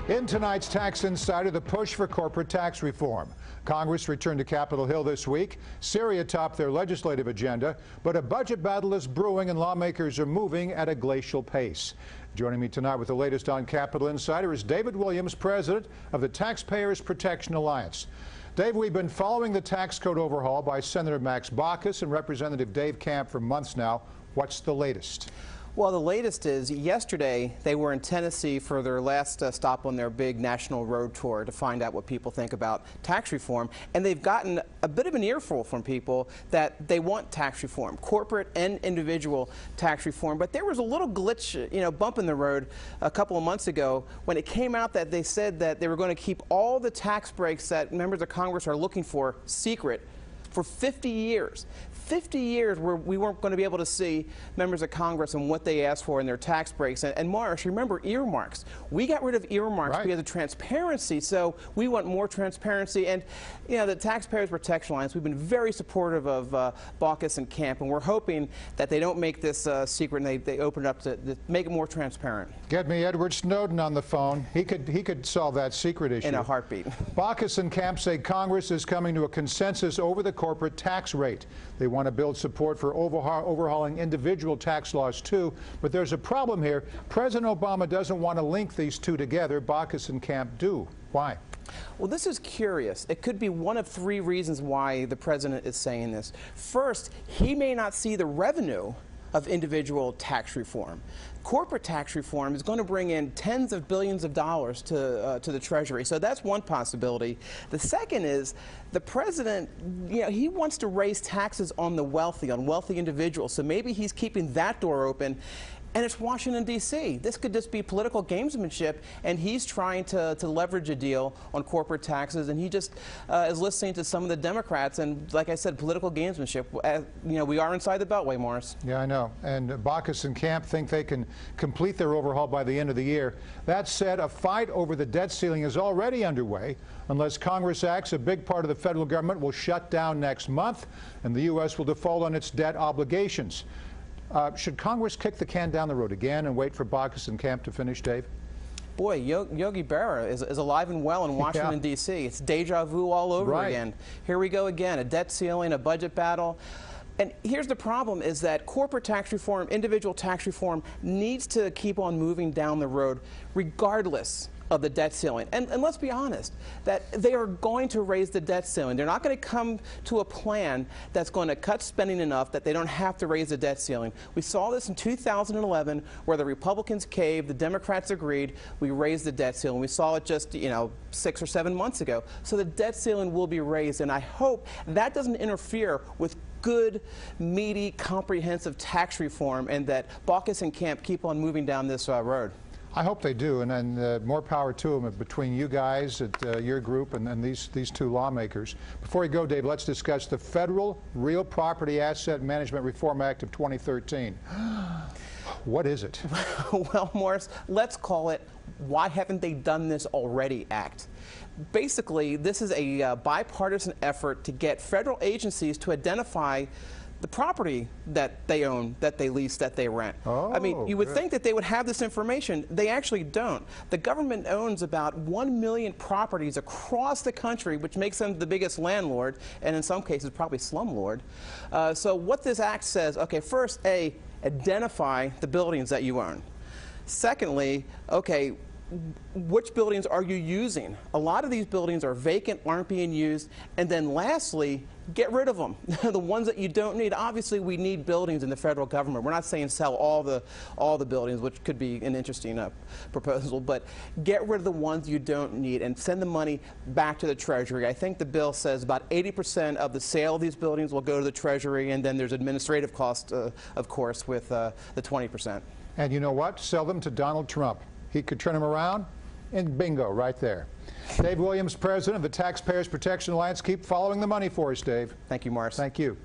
In tonight's Tax Insider, the push for corporate tax reform. Congress returned to Capitol Hill this week. Syria topped their legislative agenda, but a budget battle is brewing and lawmakers are moving at a glacial pace. Joining me tonight with the latest on Capitol Insider is David Williams, president of the Taxpayers Protection Alliance. Dave, we've been following the tax code overhaul by Senator Max Baucus and Representative Dave Camp for months now. What's the latest? Well, the latest is yesterday they were in Tennessee for their last stop on their big national road tour to find out what people think about tax reform. And they've gotten a bit of an earful from people that they want tax reform, corporate and individual tax reform. But there was a little glitch, bump in the road a couple of months ago when it came out that they said that they were going to keep all the tax breaks that members of Congress are looking for secret for 50 years. 50 years where we weren't going to be able to see members of Congress and what they asked for in their tax breaks. And Morris, remember earmarks. We got rid of earmarks because of transparency, so we want more transparency. And the Taxpayers Protection Alliance, we've been very supportive of Baucus and Camp, and we're hoping that they don't make this secret and they open it up to make it more transparent. Get me Edward Snowden on the phone. He could solve that secret issue. In a heartbeat. Baucus and Camp say Congress is coming to a consensus over the corporate tax rate. They want to build support for overhauling individual tax laws too, but there's a problem here. President Obama doesn't want to link these two together. Baucus and Camp do. Why? Well, this is curious. It could be one of three reasons why the president is saying this. First, he may not see the revenue of individual tax reform. Corporate tax reform is going to bring in tens of billions of dollars to the Treasury. So that's one possibility. The second is the president, he wants to raise taxes on the wealthy, on wealthy individuals. So maybe he's keeping that door open. And it's Washington, D.C. This could just be political gamesmanship, and he's trying to leverage a deal on corporate taxes, and he just is listening to some of the Democrats, and like I said, political gamesmanship. We are inside the Beltway, Morris. Yeah, I know. And Baucus and Camp think they can complete their overhaul by the end of the year. That said, a fight over the debt ceiling is already underway. Unless Congress acts, a big part of the federal government will shut down next month, and the U.S. will default on its debt obligations. Should Congress kick the can down the road again and wait for Baucus and Camp to finish, Dave? Boy, Yogi Berra is alive and well in Washington, D.C. It's deja vu all over again. Here we go again, a debt ceiling, a budget battle. And here's the problem is that corporate tax reform, individual tax reform needs to keep on moving down the road regardless of the debt ceiling. And let's be honest, that they are going to raise the debt ceiling. They're not going to come to a plan that's going to cut spending enough that they don't have to raise the debt ceiling. We saw this in 2011 where the Republicans caved, the Democrats agreed, we raised the debt ceiling. We saw it just, 6 or 7 months ago. So the debt ceiling will be raised, and I hope that doesn't interfere with good, meaty, comprehensive tax reform, and that Baucus and Camp keep on moving down this road. I hope they do, and more power to them between you guys at your group and these two lawmakers. Before we go, Dave, let's discuss the Federal Real Property Asset Management Reform Act of 2013. What is it? Well, Morris, let's call it Why Haven't They Done This Already Act. Basically, this is a bipartisan effort to get federal agencies to identify the property that they own, that they lease, that they rent. I mean, you would think that they would have this information. They actually don't. The government owns about 1 million properties across the country, which makes them the biggest landlord, and in some cases probably slumlord. So what this act says, okay, first, identify the buildings that you own. Secondly, okay, which buildings are you using? A lot of these buildings are vacant, aren't being used. And then lastly, get rid of them. The ones that you don't need. Obviously, we need buildings in the federal government. We're not saying sell all the buildings, which could be an interesting proposal, but get rid of the ones you don't need and send the money back to the Treasury. I think the bill says about 80% of the sale of these buildings will go to the Treasury, and then there's administrative cost, of course, with the 20%. And you know what? Sell them to Donald Trump. He could turn them around, and bingo, right there. Dave Williams, president of the Taxpayers Protection Alliance. Keep following the money for us, Dave. Thank you, Morris. Thank you.